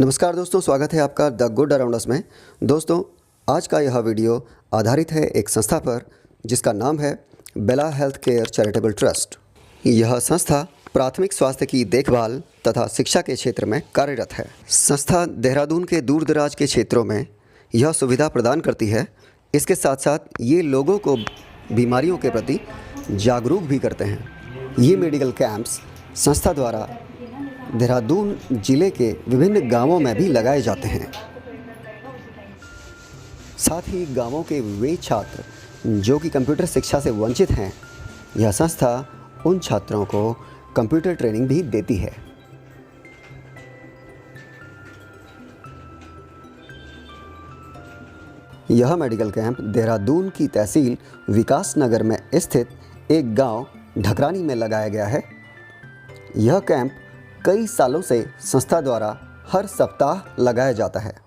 नमस्कार दोस्तों, स्वागत है आपका द गुड अराउंड अस में। दोस्तों, आज का यह वीडियो आधारित है एक संस्था पर जिसका नाम है बेला हेल्थ केयर चैरिटेबल ट्रस्ट। यह संस्था प्राथमिक स्वास्थ्य की देखभाल तथा शिक्षा के क्षेत्र में कार्यरत है। संस्था देहरादून के दूर दराज के क्षेत्रों में यह सुविधा प्रदान करती है। इसके साथ साथ ये लोगों को बीमारियों के प्रति जागरूक भी करते हैं। ये मेडिकल कैंप्स संस्था द्वारा देहरादून जिले के विभिन्न गांवों में भी लगाए जाते हैं। साथ ही गांवों के वे छात्र जो कि कंप्यूटर शिक्षा से वंचित हैं, यह संस्था उन छात्रों को कंप्यूटर ट्रेनिंग भी देती है। यह मेडिकल कैंप देहरादून की तहसील विकास नगर में स्थित एक गांव ढकरानी में लगाया गया है। यह कैंप कई सालों से संस्था द्वारा हर सप्ताह लगाया जाता है।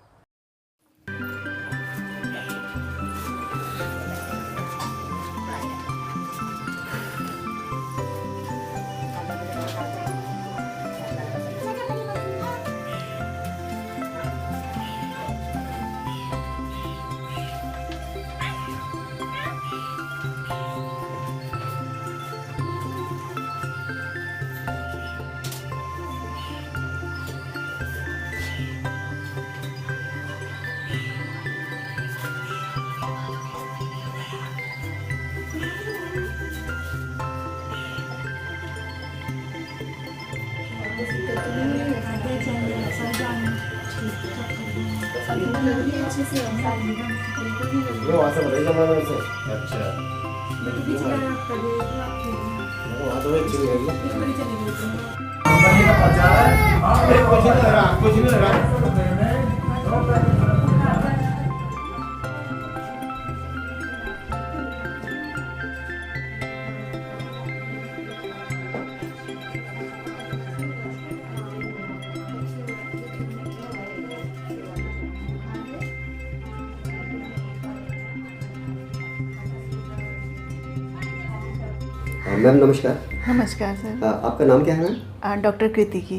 मैम नमस्कार। नमस्कार सर। आपका नाम क्या है मैम? डॉक्टर कृति की।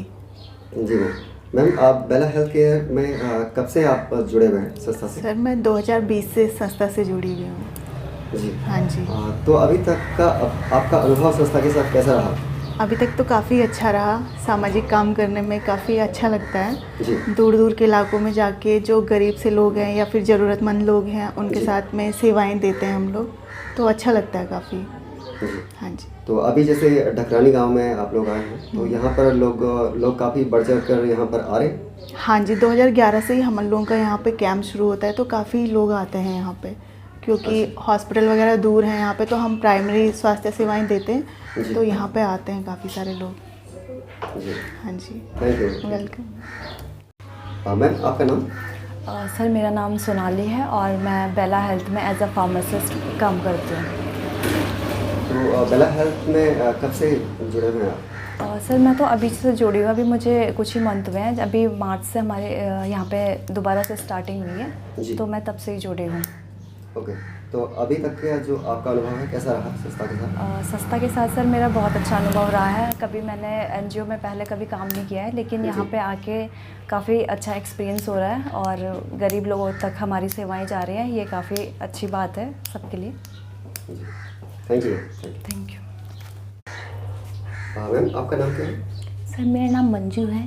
जी मैम, आप बेला हेल्थ केयर में कब से आप जुड़े हुए हैं संस्था से? सर मैं 2020 से संस्था से जुड़ी हुई हूँ। जी हाँ जी। तो अभी तक का आपका अनुभव संस्था के साथ कैसा रहा? अभी तक तो काफ़ी अच्छा रहा। सामाजिक काम करने में काफ़ी अच्छा लगता है। जी। दूर दूर के इलाकों में जाके जो गरीब से लोग हैं या फिर ज़रूरतमंद लोग हैं उनके साथ में सेवाएं देते हैं हम लोग, तो अच्छा लगता है काफ़ी। हाँ जी। तो अभी जैसे ढकरानी गांव में आप लोग आए हैं, तो यहाँ पर लोग काफ़ी बढ़ चढ़ कर यहाँ पर आ रहे हैं? हाँ जी, 2011 से ही हम लोगों का यहाँ पे कैंप शुरू होता है, तो काफ़ी लोग आते हैं यहाँ पे, क्योंकि हॉस्पिटल वगैरह दूर हैं यहाँ पे, तो हम प्राइमरी स्वास्थ्य सेवाएं देते हैं, तो यहाँ पे आते हैं काफ़ी सारे लोग। जी। हाँ जी, थैंक यू। वेलकम। मैम आपका नाम? सर मेरा नाम सोनाली है और मैं बेला हेल्थ में एज अ फार्मासिस्ट काम करती हूँ। तो बेला हेल्थ में कब से जुड़े हुए हैं आप? सर मैं तो अभी से जुड़ी हूँ, अभी मुझे कुछ ही मंथ हुए हैं। अभी मार्च से हमारे यहाँ पे दोबारा से स्टार्टिंग हुई है, तो मैं तब से ही जुड़ी हूँ। ओके, तो अभी तक का जो आपका अनुभव है कैसा रहा संस्था के साथ? संस्था के साथ सर मेरा बहुत अच्छा अनुभव रहा है। कभी मैंने एनजीओ में पहले कभी काम नहीं किया है, लेकिन यहाँ पे आके काफ़ी अच्छा एक्सपीरियंस हो रहा है और गरीब लोगों तक हमारी सेवाएं जा रही हैं। ये काफ़ी अच्छी बात है सबके लिए। Thank you. Thank you. Ma'am आपका नाम क्या है? सर मेरा नाम मंजू है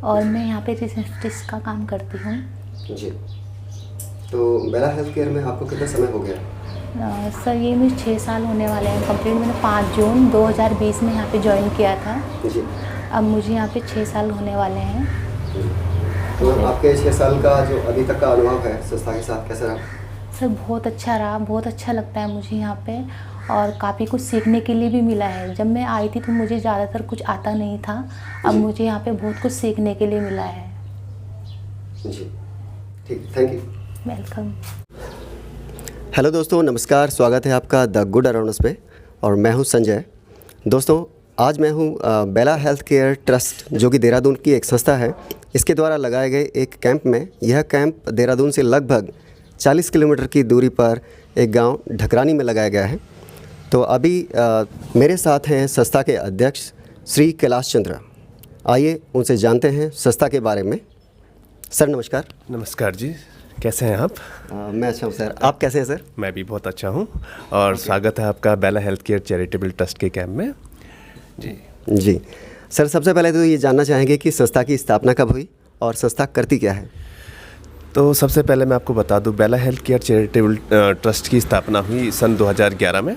और मैं यहाँ पे रिसेप्शनिस्ट का काम करती हूँ। जी। तो बेला हेल्थ केयर में आपको कितना समय हो गया? सर ये मुझे 6 साल होने वाले हैं कंप्लीट। मैंने 5 जून 2020 में यहाँ पे ज्वाइन किया था। जी। अब मुझे यहाँ पे 6 साल होने वाले हैं। तो आपके 6 साल का जो अभी तक का अनुभव है संस्था के साथ कैसा रहा? सर बहुत अच्छा रहा, बहुत अच्छा लगता है मुझे यहाँ पे और काफ़ी कुछ सीखने के लिए भी मिला है। जब मैं आई थी तो मुझे ज़्यादातर कुछ आता नहीं था, अब मुझे यहाँ पे बहुत कुछ सीखने के लिए मिला है। जी ठीक, थैंक यू। वेलकम। हेलो दोस्तों, नमस्कार, स्वागत है आपका द गुड अराउंड अस पे और मैं हूं संजय। दोस्तों, आज मैं हूं बेला हेल्थ केयर ट्रस्ट जो कि देहरादून की एक संस्था है, इसके द्वारा लगाए गए एक कैंप में। यह कैंप देहरादून से लगभग 40 किलोमीटर की दूरी पर एक गांव ढकरानी में लगाया गया है। तो अभी मेरे साथ हैं संस्था के अध्यक्ष श्री कैलाश चंद्र। आइए उनसे जानते हैं संस्था के बारे में सर नमस्कार। नमस्कार जी, कैसे हैं आप? मैं अच्छा हूँ सर, आप कैसे हैं सर? मैं भी बहुत अच्छा हूँ और स्वागत है आपका बेला हेल्थ केयर चैरिटेबल ट्रस्ट के कैंप में। जी जी सर, सबसे पहले तो ये जानना चाहेंगे कि संस्था की स्थापना कब हुई और संस्था करती क्या है? तो सबसे पहले मैं आपको बता दूं, बेला हेल्थ केयर चैरिटेबल ट्रस्ट की स्थापना हुई सन 2011 में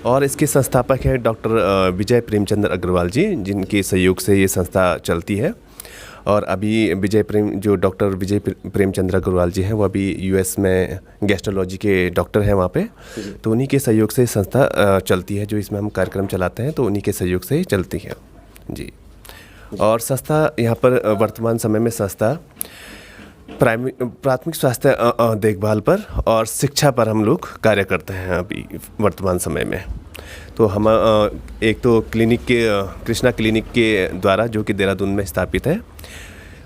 और इसके संस्थापक हैं डॉक्टर विजय प्रेमचंद्र अग्रवाल जी, जिनके सहयोग से ये संस्था चलती है। और अभी डॉक्टर विजय प्रेमचंद्र अग्रवाल जी हैं, वो अभी यूएस में गैस्ट्रोलॉजी के डॉक्टर हैं वहाँ पे। तो उन्हीं के सहयोग से संस्था चलती है, जो इसमें हम कार्यक्रम चलाते हैं तो उन्हीं के सहयोग से ही चलती है जी। और संस्था यहाँ पर वर्तमान समय में संस्था प्राथमिक स्वास्थ्य देखभाल पर और शिक्षा पर हम लोग कार्य करते हैं अभी वर्तमान समय में। तो हम एक तो क्लिनिक के कृष्णा क्लिनिक के द्वारा, जो कि देहरादून में स्थापित है,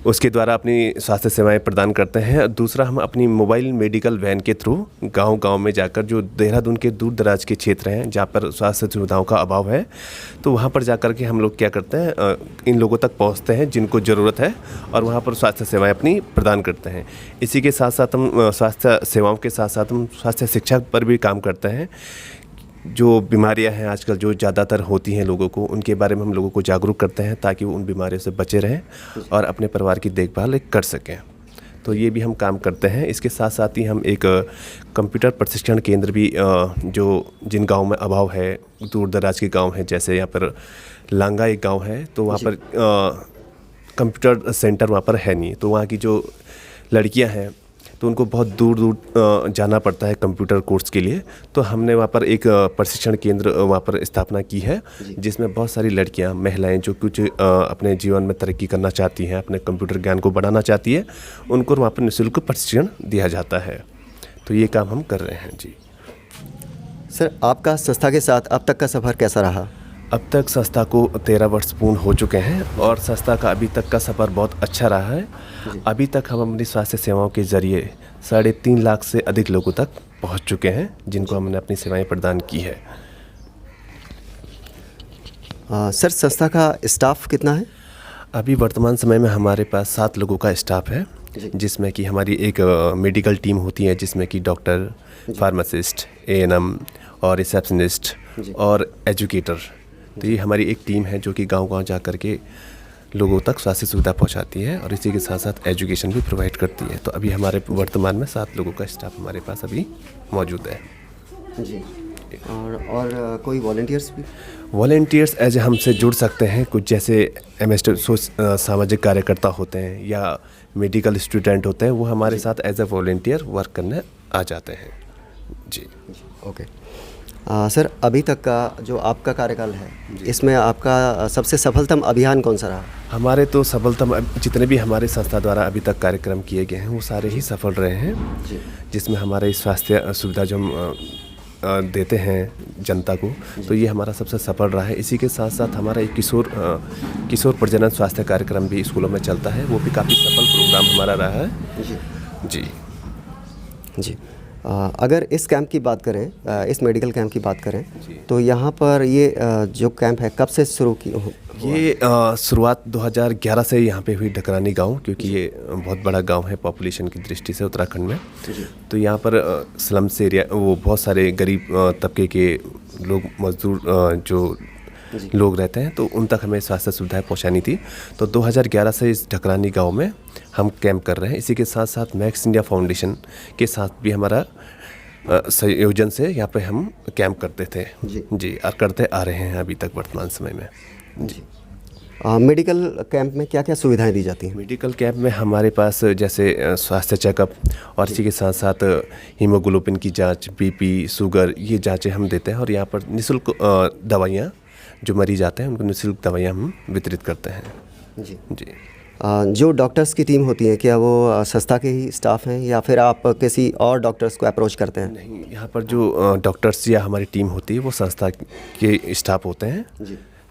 उसके द्वारा अपनी स्वास्थ्य सेवाएं प्रदान करते हैं। दूसरा, हम अपनी मोबाइल मेडिकल वैन के थ्रू गांव-गांव में जाकर, जो देहरादून के दूर दराज के क्षेत्र हैं जहां पर स्वास्थ्य सुविधाओं का अभाव है, तो वहां पर जाकर के हम लोग क्या करते हैं, इन लोगों तक पहुंचते हैं जिनको ज़रूरत है और वहां पर स्वास्थ्य सेवाएं अपनी प्रदान करते हैं। इसी के साथ साथ हम स्वास्थ्य सेवाओं के साथ साथ हम स्वास्थ्य शिक्षा पर भी काम करते हैं। जो बीमारियां हैं आजकल जो ज़्यादातर होती हैं लोगों को, उनके बारे में हम लोगों को जागरूक करते हैं ताकि वो उन बीमारियों से बचे रहें और अपने परिवार की देखभाल कर सकें। तो ये भी हम काम करते हैं। इसके साथ साथ ही हम एक कंप्यूटर प्रशिक्षण केंद्र भी, जो जिन गाँव में अभाव है, दूर दराज के गाँव हैं, जैसे यहाँ पर लांगा एक गाँव है, तो वहाँ पर कंप्यूटर सेंटर वहाँ पर है नहीं। तो वहाँ की जो लड़कियाँ हैं तो उनको बहुत दूर दूर जाना पड़ता है कंप्यूटर कोर्स के लिए। तो हमने वहाँ पर एक प्रशिक्षण केंद्र वहाँ पर स्थापना की है, जिसमें बहुत सारी लड़कियाँ, महिलाएं जो कुछ अपने जीवन में तरक्की करना चाहती हैं, अपने कंप्यूटर ज्ञान को बढ़ाना चाहती है, उनको वहाँ पर निःशुल्क प्रशिक्षण दिया जाता है। तो ये काम हम कर रहे हैं जी। सर, आपका संस्था के साथ अब तक का सफ़र कैसा रहा? अब तक संस्था को 13 वर्ष पूर्ण हो चुके हैं और संस्था का अभी तक का सफ़र बहुत अच्छा रहा है। अभी तक हम अपनी स्वास्थ्य सेवाओं के ज़रिए 3.5 लाख से अधिक लोगों तक पहुंच चुके हैं, जिनको हमने अपनी सेवाएं प्रदान की है। सर, संस्था का स्टाफ कितना है? अभी वर्तमान समय में हमारे पास 7 लोगों का स्टाफ है, जिसमें कि हमारी एक मेडिकल टीम होती है, जिसमें कि डॉक्टर, फार्मासिस्ट, एएनएम और रिसेप्शनिस्ट और एजुकेटर। तो ये हमारी एक टीम है जो कि गांव-गांव जा कर के लोगों तक स्वास्थ्य सुविधा पहुंचाती है और इसी के साथ साथ एजुकेशन भी प्रोवाइड करती है। तो अभी हमारे वर्तमान में 7 लोगों का स्टाफ हमारे पास अभी मौजूद है जी। और कोई वॉलंटियर्स भी? वॉलंटियर्स एज हमसे जुड़ सकते हैं, कुछ जैसे सामाजिक कार्यकर्ता होते हैं या मेडिकल स्टूडेंट होते हैं, वो हमारे साथ एज ए वॉलंटियर वर्क करने आ जाते हैं जी। ओके। सर, अभी तक का जो आपका कार्यकाल है, इसमें आपका सबसे सफलतम अभियान कौन सा रहा? हमारे तो सफलतम जितने भी हमारे संस्था द्वारा अभी तक कार्यक्रम किए गए हैं, वो सारे ही सफल रहे हैं, जिसमें हमारे स्वास्थ्य सुविधा जो हम देते हैं जनता को, तो ये हमारा सबसे सफल रहा है। इसी के साथ साथ हमारा एक किशोर प्रजनन स्वास्थ्य कार्यक्रम भी स्कूलों में चलता है, वो भी काफ़ी सफल प्रोग्राम हमारा रहा है जी। जी। अगर इस कैंप की बात करें, इस मेडिकल कैंप की बात करें, तो यहाँ पर ये जो कैंप है कब से शुरू की? ये शुरुआत 2011 से यहाँ पे हुई, ढकरानी गांव, क्योंकि ये बहुत बड़ा गांव है पॉपुलेशन की दृष्टि से उत्तराखंड में। तो यहाँ पर स्लम्स एरिया, वो बहुत सारे गरीब तबके के लोग, मजदूर जो लोग रहते हैं, तो उन तक हमें स्वास्थ्य सुविधाएं पहुँचानी थी। तो 2011 से इस ढकरानी गांव में हम कैंप कर रहे हैं। इसी के साथ साथ मैक्स इंडिया फाउंडेशन के साथ भी हमारा संयोजन से यहाँ पे हम कैंप करते थे जी और करते आ रहे हैं अभी तक वर्तमान समय में जी। मेडिकल कैंप में क्या क्या सुविधाएं दी जाती हैं? मेडिकल कैंप में हमारे पास जैसे स्वास्थ्य चेकअप और इसी के साथ साथ हीमोग्लोबिन की जांच, बीपी, शुगर, ये जांचें हम देते हैं। और यहाँ पर निःशुल्क दवाइयाँ, जो मरीज आते हैं उनको निःशुल्क दवाइयाँ हम वितरित करते हैं जी। जो डॉक्टर्स की टीम होती है, क्या वो संस्था के ही स्टाफ हैं या फिर आप किसी और डॉक्टर्स को अप्रोच करते हैं? नहीं, यहाँ पर जो डॉक्टर्स या हमारी टीम होती है वो संस्था के स्टाफ होते हैं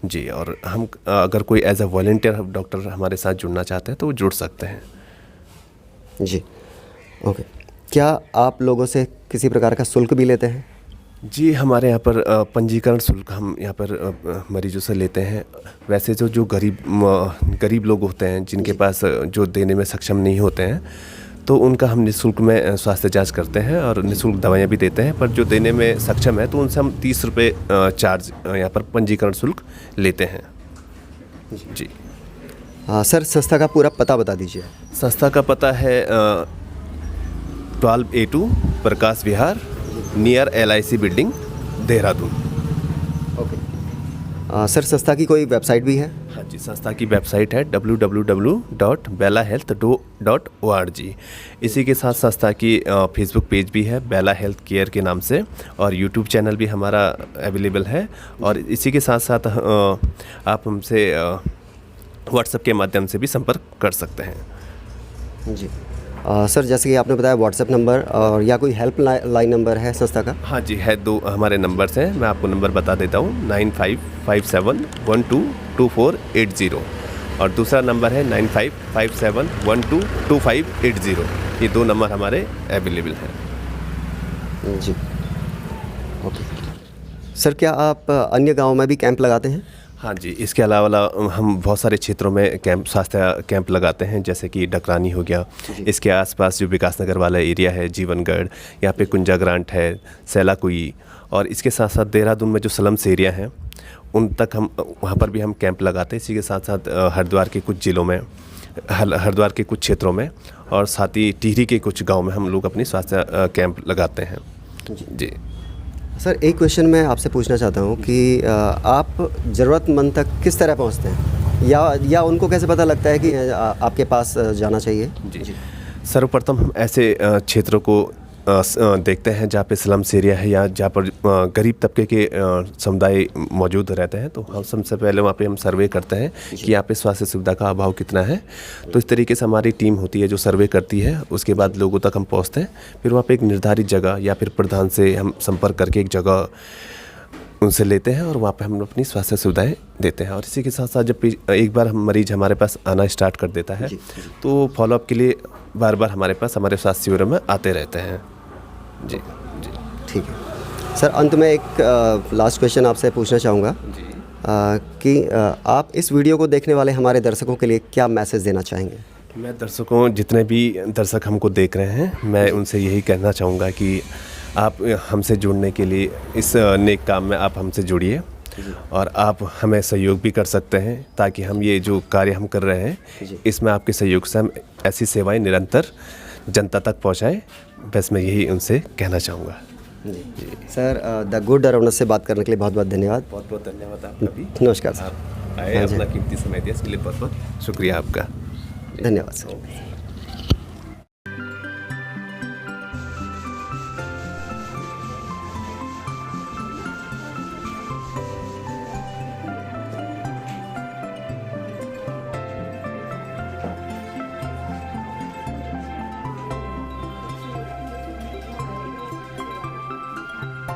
जी। और हम अगर कोई एज ए वॉलंटियर डॉक्टर हमारे साथ जुड़ना चाहते हैं तो वो जुड़ सकते हैं जी। ओके। क्या आप लोगों से किसी प्रकार का शुल्क भी लेते हैं? जी, हमारे यहाँ पर पंजीकरण शुल्क हम यहाँ पर मरीजों से लेते हैं। वैसे जो गरीब लोग होते हैं जिनके पास जो देने में सक्षम नहीं होते हैं, तो उनका हम निःशुल्क में स्वास्थ्य जांच करते हैं और निःशुल्क दवाइयाँ भी देते हैं। पर जो देने में सक्षम है तो उनसे हम 30 रुपये चार्ज यहाँ पर पंजीकरण शुल्क लेते हैं। जी। सर संस्था का पूरा पता बता दीजिए। संस्था का पता है 12A2 Prakash Vihar near LIC building, Dehradun. Okay. Sir संस्था की कोई वेबसाइट भी है? हाँ जी, संस्था की वेबसाइट है www.bellahealth.org। इसी के साथ संस्था की फेसबुक पेज भी है बेला हेल्थ केयर के नाम से, और यूट्यूब चैनल भी हमारा अवेलेबल है। और इसी के साथ साथ आप हमसे व्हाट्सएप के माध्यम से भी संपर्क कर सकते हैं। जी। सर जैसे कि आपने बताया व्हाट्सएप नंबर और या कोई हेल्प लाइन नंबर है संस्था का? हाँ जी, है। 2 हमारे नंबर्स हैं, मैं आपको नंबर बता देता हूँ। 9557122480 और दूसरा नंबर है 9557122580। ये 2 नंबर हमारे अवेलेबल हैं। जी। ओके। सर क्या आप अन्य गाँव में भी कैंप लगाते हैं? हाँ जी, इसके अलावा हम बहुत सारे क्षेत्रों में स्वास्थ्य कैंप लगाते हैं, जैसे कि डकरानी हो गया। इसके आसपास जो विकासनगर वाला एरिया है, जीवनगढ़, यहाँ पे कुंजा ग्रांट है, सैलाकुई, और इसके साथ साथ देहरादून में जो स्लम्स एरिया हैं उन तक हम वहाँ पर भी हम कैंप लगाते हैं। इसी के साथ साथ हरिद्वार के कुछ ज़िलों में, हरिद्वार के कुछ क्षेत्रों में, और साथ ही टिहरी के कुछ गाँव में हम लोग अपनी स्वास्थ्य कैंप लगाते हैं। जी। सर एक क्वेश्चन मैं आपसे पूछना चाहता हूँ कि आप ज़रूरतमंद तक किस तरह पहुँचते हैं, या उनको कैसे पता लगता है कि आपके पास जाना चाहिए? जी। सर्वप्रथम हम ऐसे क्षेत्रों को देखते हैं जहाँ पे स्लम्स एरिया है या जहाँ पर गरीब तबके के समुदाय मौजूद रहते हैं, तो हम सबसे पहले वहाँ पे हम सर्वे करते हैं कि यहाँ पे स्वास्थ्य सुविधा का अभाव कितना है। तो इस तरीके से हमारी टीम होती है जो सर्वे करती है। उसके बाद लोगों तक हम पहुँचते हैं, फिर वहाँ पे एक निर्धारित जगह या फिर प्रधान से हम संपर्क करके एक जगह उनसे लेते हैं और वहाँ पे हम अपनी स्वास्थ्य सुविधाएं देते हैं। और इसी के साथ साथ जब एक बार हम मरीज हमारे पास आना स्टार्ट कर देता है तो फॉलोअप के लिए बार बार हमारे पास हमारे स्वास्थ्य शिविरों में आते रहते हैं। जी जी, ठीक है। सर अंत में एक लास्ट क्वेश्चन आपसे पूछना चाहूँगा कि आप इस वीडियो को देखने वाले हमारे दर्शकों के लिए क्या मैसेज देना चाहेंगे? मैं दर्शकों, जितने भी दर्शक हमको देख रहे हैं, मैं उनसे यही कहना चाहूँगा कि आप हमसे जुड़ने के लिए इस नेक काम में आप हमसे जुड़िए और आप हमें सहयोग भी कर सकते हैं, ताकि हम ये जो कार्य हम कर रहे हैं इसमें आपके सहयोग से हम ऐसी सेवाएं निरंतर जनता तक पहुंचाएं। बस मैं यही उनसे कहना चाहूँगा। जी। Sir the good around us से बात करने के लिए बहुत बहुत धन्यवाद। बहुत बहुत धन्यवाद आपका भी। नमस्कार सर। आप आए, अपना कीमती समय दिया, इसके लिए बहुत बहुत शुक्रिया आपका। धन्यवाद सर।